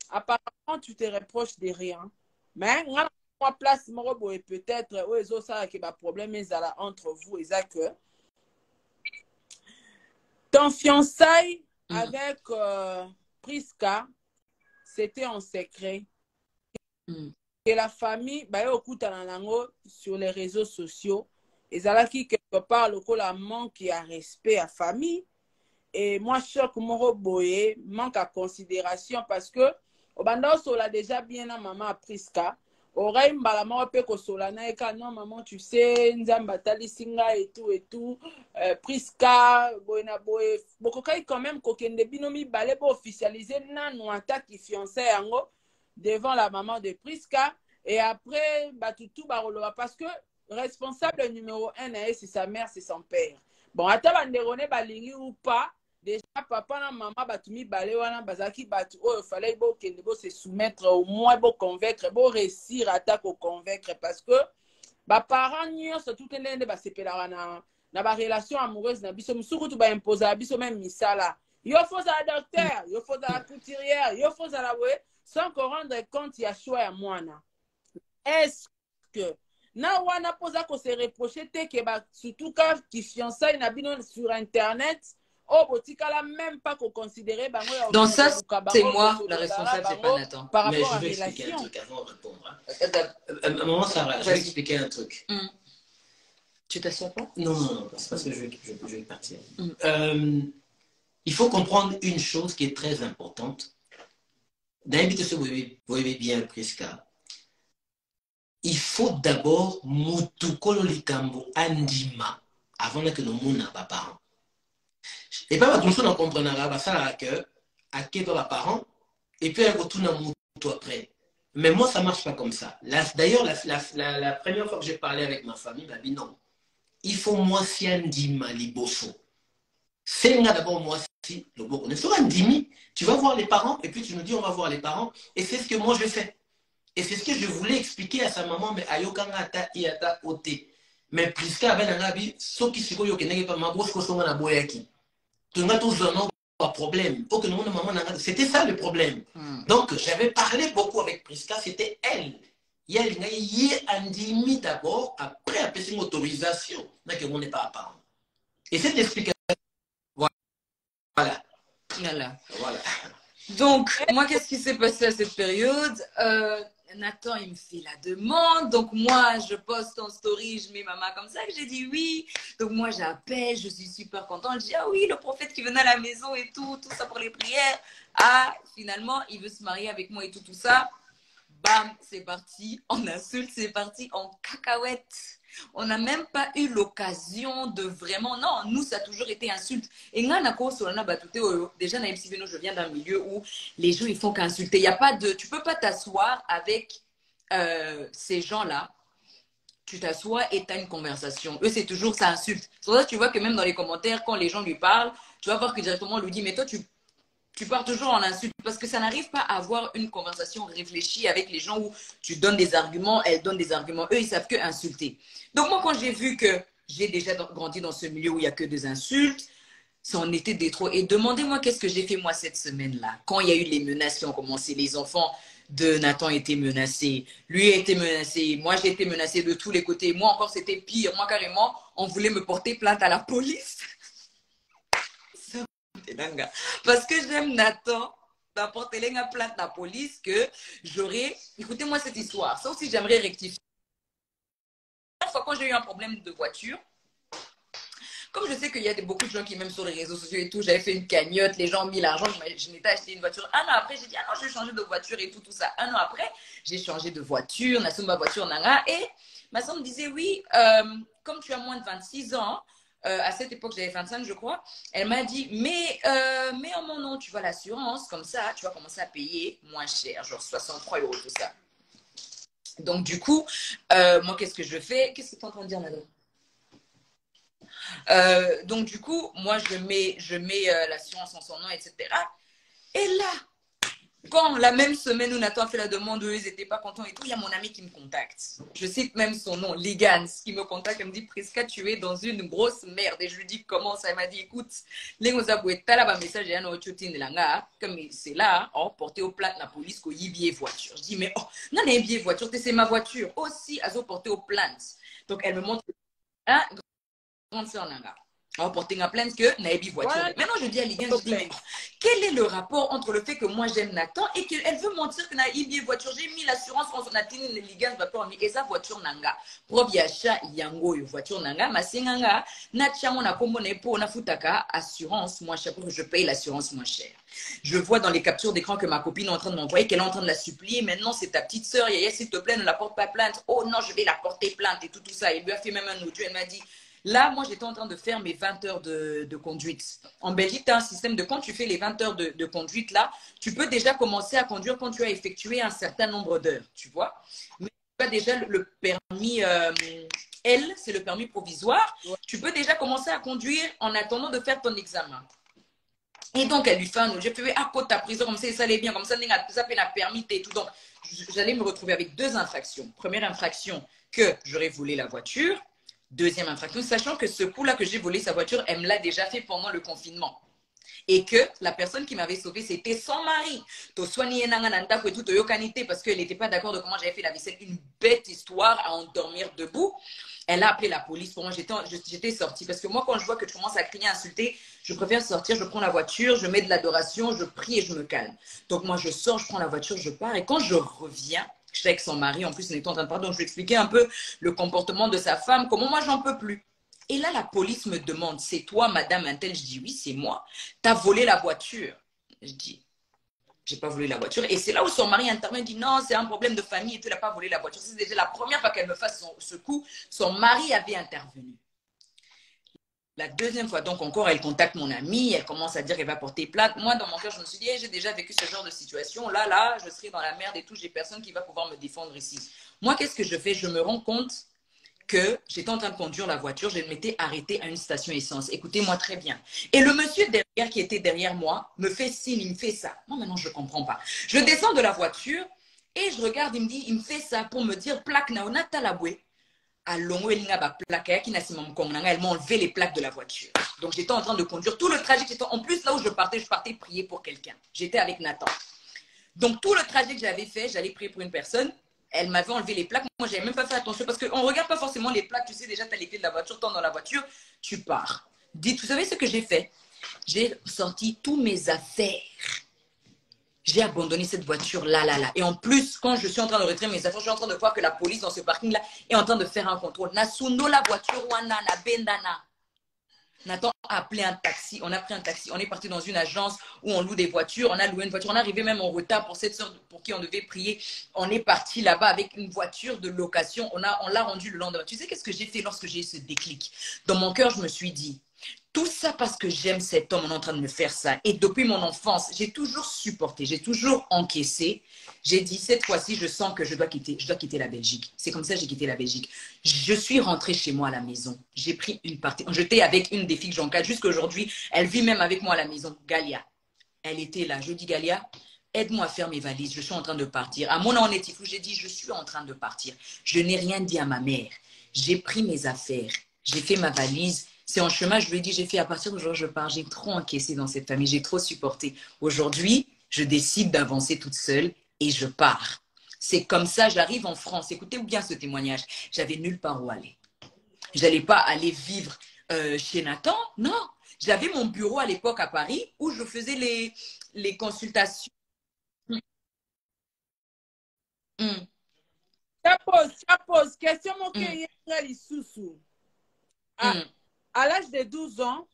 Apparemment, tu te reproches de rien. Mais, on a place, et peut-être, où ils ont ça, qui va problème entre vous, et ça que ton fiançailles avec Prisca, c'était en secret. Et la famille, bah, sur les réseaux sociaux. Et ça qui quelque part le manque à respect à famille et moi choc moro boye manque à considération parce que au banda sola déjà bien na maman Prisca oreille mbala mo pe ko sola na eka non maman tu sais nzamba tali singa et tout Prisca boyna boye bokokai quand même ko kende binomi balé pour officialiser na noata qui fiancé yango devant la maman de Prisca et après batutu barolo parce que responsable numéro 1 c'est sa mère, c'est son père. Bon, attends, banderone balingi ou pas, déjà papa na maman batumi balé wana bazaki batu il fallait se soumettre au moins pour convaincre, pour réussir à convaincre parce que ba parents nyonso tout elende ba sepela na ba relation amoureuse na biso musuku tu ba imposer biso même misala. Yo faut za docteur, yo faut za couturière, yo faut za la sans qu'on rendre compte ya choix ya mwana. Est-ce que na wana posa ko se reprocher te que ba surtout quand qui fiançailles na bino sur internet oh botika la même pas qu'on considérer bango ya donc ça c'est moi la responsable c'est pas Nathan par mais rapport je vais à expliquer relation. un truc avant de répondre maman Sarah je vais expliquer un truc tu t'assois pas non c'est parce que je vais partir il faut comprendre une chose qui est très importante d'habitude ce vous voyez bien Prisca. Il faut d'abord mutukolo likambo andima avant que nous mona pas parents. Et pas tout ça on comprendra pas ça que à qui pas parents et puis elle retourne à mutu après. Mais moi ça marche pas comme ça. D'ailleurs la première fois que j'ai parlé avec ma famille m'a dit non. Il faut moi si andima liboso. C'est d'abord moi si le bon. On sera andimi, tu vas voir les parents et puis tu nous dis on va voir les parents et c'est ce que moi je fais. Et c'est ce que je voulais expliquer à sa maman, mais ayokanga ata iata ote. Mais Prisca avait un avis, ce qui se voit que pas ma grosse cochon na boyaki. Tu n'as tous pas problème. C'était ça le problème. Donc j'avais parlé beaucoup avec Prisca, c'était elle. Il y a un demi d'abord, après après une autorisation, mais que on n'est pas parent. Et cette explication, voilà. Voilà. Voilà. Donc, moi, qu'est-ce qui s'est passé à cette période? Nathan, il me fait la demande. Donc, moi, je poste en story, je mets ma main comme ça, que j'ai dit oui. Donc, moi, j'appelle, je suis super contente. Je dis, ah oui, le prophète qui venait à la maison et tout ça pour les prières. Ah, finalement, il veut se marier avec moi et tout ça. Bam, c'est parti en insulte, c'est parti en cacahuète. On n'a même pas eu l'occasion de vraiment... Non, nous, ça a toujours été insulte. Et déjà, je viens d'un milieu où les gens, ils font qu'insulter. Il y a pas de... Tu peux pas t'asseoir avec ces gens-là. Tu t'assois et tu as une conversation. Eux, c'est toujours ça insulte. C'est pour ça que tu vois que même dans les commentaires, quand les gens lui parlent, tu vas voir que directement, on lui dit, mais toi, tu pars toujours en insulte parce que ça n'arrive pas à avoir une conversation réfléchie avec les gens où tu donnes des arguments, elles donnent des arguments. Eux, ils savent que insulter. Donc, moi, quand j'ai vu que j'ai déjà grandi dans ce milieu où il n'y a que des insultes, ça en était des trop. Et demandez-moi qu'est-ce que j'ai fait moi cette semaine-là. Quand il y a eu les menaces qui ont commencé, les enfants de Nathan étaient menacés, lui a été menacé, moi j'ai été menacée de tous les côtés. Moi encore, c'était pire. Moi, carrément, on voulait me porter plainte à la police. Parce que j'aime Nathan, d'apporter la plainte à la police que j'aurais... Écoutez-moi cette histoire. Ça aussi, j'aimerais rectifier. La fois quand j'ai eu un problème de voiture, comme je sais qu'il y a beaucoup de gens qui, même sur les réseaux sociaux et tout, j'avais fait une cagnotte, les gens ont mis l'argent, je m'étais acheté une voiture. Un an après, j'ai dit, ah non, je vais changer de voiture et tout ça. Un an après, j'ai changé de voiture, ma voiture nanga. Et ma soeur me disait, oui, comme tu as moins de 26 ans, à cette époque, j'avais 25, je crois, elle m'a dit, mais en mon nom, tu vois l'assurance, comme ça, tu vas commencer à payer moins cher, genre 63 € tout ça. Donc, du coup, moi, qu'est-ce que je fais? Qu'est-ce que tu es en train de dire, madame? Donc, du coup, moi, je mets l'assurance en son nom, etc. Et là, quand la même semaine où Nathan a fait la demande, eux, ils n'étaient pas contents et tout, il y a mon ami qui me contacte. Je cite même son nom, Ligans, qui me contacte et me dit, Prisca, tu es dans une grosse merde. Et je lui dis, comment ça? Il m'a dit, écoute, message, comme c'est là, porté au plainte la police, qu'il y ait billet voiture. Je dis, mais non, il y a billet voiture, c'est ma voiture. Aussi, elles ont porté aux plaintes. Donc, elle me montre, hein, grande sœur Nanga. Alors, porter une plainte que Naïbi voiture. Voilà. Maintenant, je dis à Ligan, je dis, mais quel est le rapport entre le fait que moi j'aime Nathan et qu'elle veut mentir que Naïbi voiture? J'ai mis l'assurance quand on a tenu les Ligan va pas et sa voiture Nanga. Probi achat yango voiture Nanga, ma singanga, Natcha on a comme on est pour on a foutaka assurance moins cher pour que je paye l'assurance moins cher. Je vois dans les captures d'écran que ma copine est en train de m'envoyer qu'elle est en train de la supplier. Maintenant, c'est ta petite sœur, Yaya, s'il te plaît, ne la porte pas plainte. Oh non, je vais la porter plainte et tout ça. Elle lui a fait même un audio. Elle m'a dit. Là, moi, j'étais en train de faire mes 20 heures de conduite. En Belgique, tu as un système de quand tu fais les 20 heures de conduite, là, tu peux déjà commencer à conduire quand tu as effectué un certain nombre d'heures, tu vois. Mais tu as déjà le permis L, c'est le permis provisoire. Tu peux déjà commencer à conduire en attendant de faire ton examen. Et donc, elle lui fait un audio. J'ai fait, ah, quand ta prison, comme ça allait bien, comme ça, ça n'a permis et tout. Donc, j'allais me retrouver avec 2 infractions. Première infraction, que j'aurais volé la voiture. Deuxième infraction, sachant que ce coup-là que j'ai volé sa voiture, elle me l'a déjà fait pendant le confinement. Et que la personne qui m'avait sauvé, c'était son mari. Parce qu'elle n'était pas d'accord de comment j'avais fait la vaisselle. Une bête histoire à endormir debout. Elle a appelé la police. Pour moi, j'étais sortie. Parce que moi, quand je vois que tu commences à crier, à insulter, je préfère sortir, je prends la voiture, je mets de l'adoration, je prie et je me calme. Donc moi, je sors, je prends la voiture, je pars. Et quand je reviens, j'étais avec son mari, en plus, on était en train de parler, donc je lui expliquais un peu le comportement de sa femme, comment moi, j'en peux plus. Et là, la police me demande, c'est toi, madame Intel? Je dis, oui, c'est moi. Tu as volé la voiture? Je dis, j'ai pas volé la voiture. Et c'est là où son mari intervient, dit, non, c'est un problème de famille et tu n'as pas volé la voiture. C'est déjà la première fois qu'elle me fasse ce coup. Son mari avait intervenu. La deuxième fois, donc encore, elle contacte mon amie, elle commence à dire qu'elle va porter plainte. Moi, dans mon cœur, je me suis dit, hey, j'ai déjà vécu ce genre de situation. Là, je serai dans la merde et tout, j'ai personne qui va pouvoir me défendre ici. Moi, qu'est-ce que je fais? Je me rends compte que j'étais en train de conduire la voiture, je m'étais arrêtée à une station essence. Écoutez-moi très bien. Et le monsieur derrière, qui était derrière moi, me fait signe, il me fait ça. Moi, maintenant, je ne comprends pas. Je descends de la voiture et je regarde, il me dit, il me fait ça pour me dire, plaque naona talabwe. Elle m'a enlevé les plaques de la voiture. Donc, j'étais en train de conduire tout le trajet. En plus, là où je partais prier pour quelqu'un. J'étais avec Nathan. Donc, tout le trajet que j'avais fait, j'allais prier pour une personne. Elle m'avait enlevé les plaques. Moi, je n'avais même pas fait attention parce qu'on ne regarde pas forcément les plaques. Tu sais déjà, tu as les clés de la voiture, tu es dans la voiture, tu pars. Dites, vous savez ce que j'ai fait? J'ai sorti tous mes affaires. J'ai abandonné cette voiture là. Et en plus, quand je suis en train de retirer mes affaires, je suis en train de voir que la police dans ce parking-là est en train de faire un contrôle. Nasundo la voiture, wana, na bendana. Nathan a appelé un taxi, on a pris un taxi, on est parti dans une agence où on loue des voitures, on a loué une voiture, on est arrivé même en retard pour cette soeur pour qui on devait prier. On est parti là-bas avec une voiture de location, on l'a rendue le lendemain. Tu sais qu'est-ce que j'ai fait lorsque j'ai eu ce déclic? Dans mon cœur, je me suis dit, tout ça parce que j'aime cet homme, on est en train de me faire ça. Et depuis mon enfance, j'ai toujours supporté, j'ai toujours encaissé. J'ai dit, cette fois-ci, je sens que je dois quitter la Belgique. C'est comme ça que j'ai quitté la Belgique. Je suis rentrée chez moi à la maison. J'ai pris une partie. J'étais avec une des filles que j'encadre jusqu'à aujourd'hui. Elle vit même avec moi à la maison, Galia. Elle était là. Je dis, Galia, aide-moi à faire mes valises. Je suis en train de partir. À mon honnêteté, j'ai dit, je suis en train de partir. Je n'ai rien dit à ma mère. J'ai pris mes affaires. J'ai fait ma valise. C'est en chemin, je lui ai dit, j'ai fait à partir d'aujourd'hui, je pars. J'ai trop encaissé dans cette famille. J'ai trop supporté. Aujourd'hui, je décide d'avancer toute seule. Et je pars. C'est comme ça, j'arrive en France. Écoutez bien ce témoignage. J'avais nulle part où aller. Je n'allais pas aller vivre chez Nathan. Non. J'avais mon bureau à l'époque à Paris où je faisais les consultations. Mm. Ça pose. Question, mon Mm. À l'âge de 12 ans,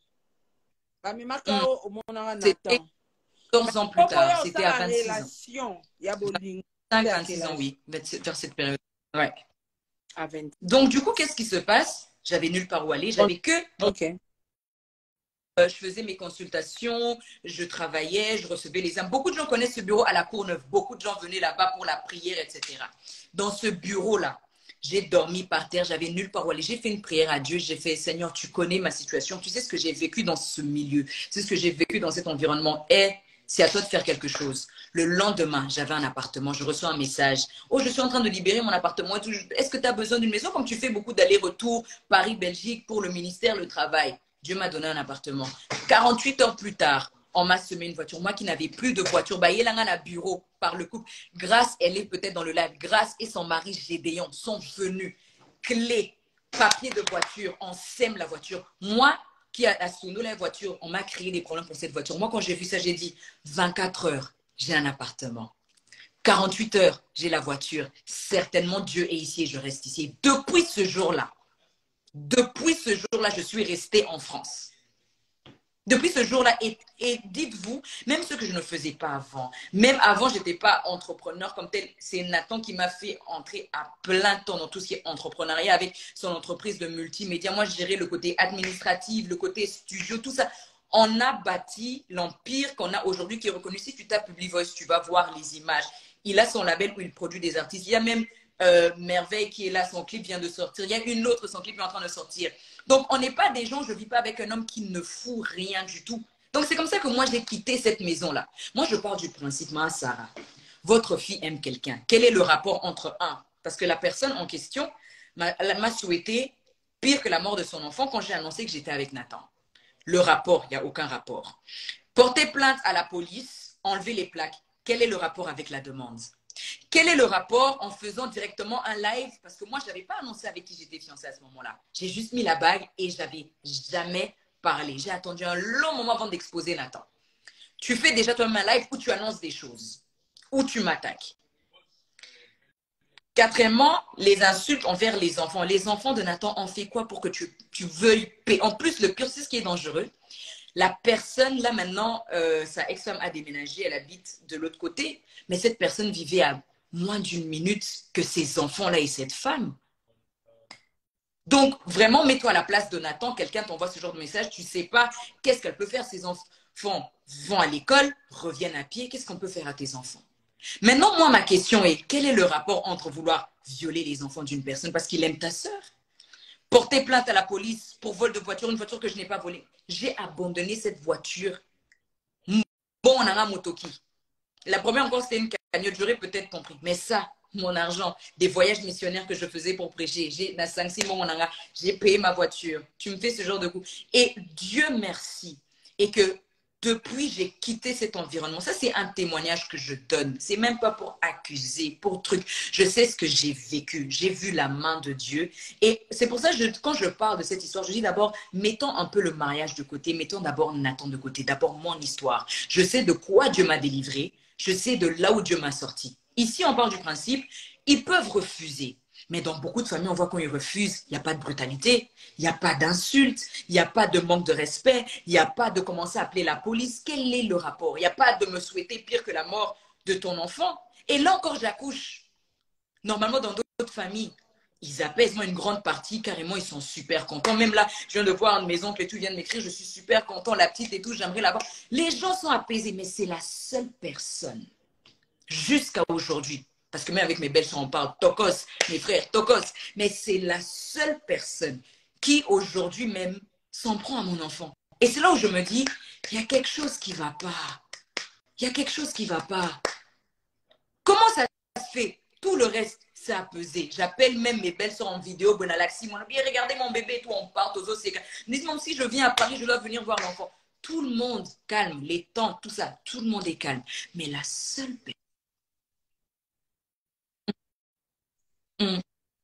Mm. C'était Nathan. 14 ans plus tard. C'était à 26 ans. 5, 26 ans, oui. Vers cette période. Ouais. Donc, du coup, qu'est-ce qui se passe? J'avais nulle part où aller. J'avais que... Ok. Je faisais mes consultations, je travaillais, je recevais les âmes. Beaucoup de gens connaissent ce bureau à la Courneuve. Beaucoup de gens venaient là-bas pour la prière, etc. Dans ce bureau-là, j'ai dormi par terre, j'avais nulle part où aller. J'ai fait une prière à Dieu, j'ai fait, Seigneur, tu connais ma situation, tu sais ce que j'ai vécu dans ce milieu, c'est ce que j'ai vécu dans cet environnement. Et c'est à toi de faire quelque chose. Le lendemain, j'avais un appartement, je reçois un message. Oh, je suis en train de libérer mon appartement. Est-ce que tu as besoin d'une maison comme tu fais beaucoup d'allers-retours, Paris-Belgique, pour le ministère, le travail? Dieu m'a donné un appartement. 48 heures plus tard, on m'a semé une voiture. Moi qui n'avais plus de voiture, bah, il y a un bureau par le couple. Grâce, elle est peut-être dans le live. Grâce et son mari Gédéon sont venus. Clé, papier de voiture, on sème la voiture. Moi qui a assuné la voiture, on m'a créé des problèmes pour cette voiture. Moi, quand j'ai vu ça, j'ai dit 24 heures, j'ai un appartement. 48 heures, j'ai la voiture. Certainement, Dieu est ici et je reste ici. Depuis ce jour-là, je suis restée en France. Depuis ce jour-là, et dites-vous, même ce que je ne faisais pas avant, même avant, je n'étais pas entrepreneur comme tel, c'est Nathan qui m'a fait entrer à plein temps dans tout ce qui est entrepreneuriat avec son entreprise de multimédia. Moi, je gérais le côté administratif, le côté studio, tout ça. On a bâti l'empire qu'on a aujourd'hui qui est reconnu. Si tu tapes Publivoice, tu vas voir les images. Il a son label où il produit des artistes. Il y a même Merveille qui est là, son clip vient de sortir. Il y a une autre, son clip est en train de sortir. Donc, on n'est pas des gens, je ne vis pas avec un homme qui ne fout rien du tout. Donc, c'est comme ça que moi, j'ai quitté cette maison-là. Moi, je pars du principe, ma Sarah, votre fille aime quelqu'un. Quel est le rapport entre un? Parce que la personne en question m'a souhaité pire que la mort de son enfant quand j'ai annoncé que j'étais avec Nathan. Le rapport, il n'y a aucun rapport. Porter plainte à la police, enlever les plaques. Quel est le rapport avec la demande? Quel est le rapport en faisant directement un live? Parce que moi, je n'avais pas annoncé avec qui j'étais fiancée à ce moment-là. J'ai juste mis la bague et je n'avais jamais parlé. J'ai attendu un long moment avant d'exposer Nathan. Tu fais déjà toi-même un live où tu annonces des choses, où tu m'attaques. Quatrièmement, les insultes envers les enfants. Les enfants de Nathan ont fait quoi pour que tu veuilles payer? En plus, le pire, c'est ce qui est dangereux. La personne, là maintenant, sa ex-femme a déménagé, elle habite de l'autre côté, mais cette personne vivait à moins d'une minute que ces enfants-là et cette femme. Donc, vraiment, mets-toi à la place de Nathan, quelqu'un t'envoie ce genre de message, tu ne sais pas qu'est-ce qu'elle peut faire. Ces enfants vont à l'école, reviennent à pied, qu'est-ce qu'on peut faire à tes enfants? Maintenant, moi, ma question est, quel est le rapport entre vouloir violer les enfants d'une personne parce qu'il aime ta sœur? Porter plainte à la police pour vol de voiture, une voiture que je n'ai pas volée. J'ai abandonné cette voiture. Bon, on a un motoki. La première encore, c'était une cagnotte, j'aurais peut-être compris. Mais ça, mon argent, des voyages missionnaires que je faisais pour prêcher, j'ai payé ma voiture. Tu me fais ce genre de coup. Et Dieu merci. Et que depuis, j'ai quitté cet environnement. Ça, c'est un témoignage que je donne. C'est même pas pour accuser, pour truc. Je sais ce que j'ai vécu. J'ai vu la main de Dieu. Et c'est pour ça que quand je parle de cette histoire, je dis d'abord, mettons un peu le mariage de côté. Mettons d'abord Nathan de côté. D'abord mon histoire. Je sais de quoi Dieu m'a délivré. Je sais de là où Dieu m'a sorti. Ici, on parle du principe, ils peuvent refuser. Mais dans beaucoup de familles, on voit quand ils refusent, il n'y a pas de brutalité, il n'y a pas d'insulte, il n'y a pas de manque de respect, il n'y a pas de commencer à appeler la police. Quel est le rapport? Il n'y a pas de me souhaiter pire que la mort de ton enfant. Et là encore, j'accouche. Normalement, dans d'autres familles, ils apaisent. Moi, une grande partie, carrément, ils sont super contents. Même là, je viens de voir mes oncles et tout, ils viennent m'écrire, je suis super content, la petite et tout, j'aimerais la voir. Les gens sont apaisés, mais c'est la seule personne, jusqu'à aujourd'hui, parce que même avec mes belles-sœurs, on parle Tokos, mes frères, Tokos, mais c'est la seule personne qui aujourd'hui même s'en prend à mon enfant. Et c'est là où je me dis, il y a quelque chose qui ne va pas. Il y a quelque chose qui ne va pas. Comment ça se fait? Tout le reste, ça a pesé. J'appelle même mes belles-sœurs en vidéo, Bonalaxi, mon ami, regardez mon bébé et tout, on part aux os. Même si je viens à Paris, je dois venir voir l'enfant. Tout le monde calme, les temps, tout ça, tout le monde est calme. Mais la seule personne.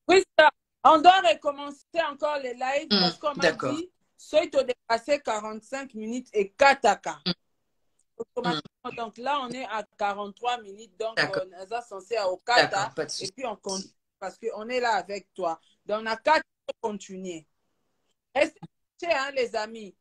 Oui, ça. On doit recommencer encore les lives parce qu'on m'a D'accord. dit, soit tu as dépassé 45 minutes et 4 à 4. Donc là, on est à 43 minutes. Donc, on est censé au 4 et puis on continue parce qu'on est là avec toi. Donc, on a 4 pour continuer. Restez, hein, les amis.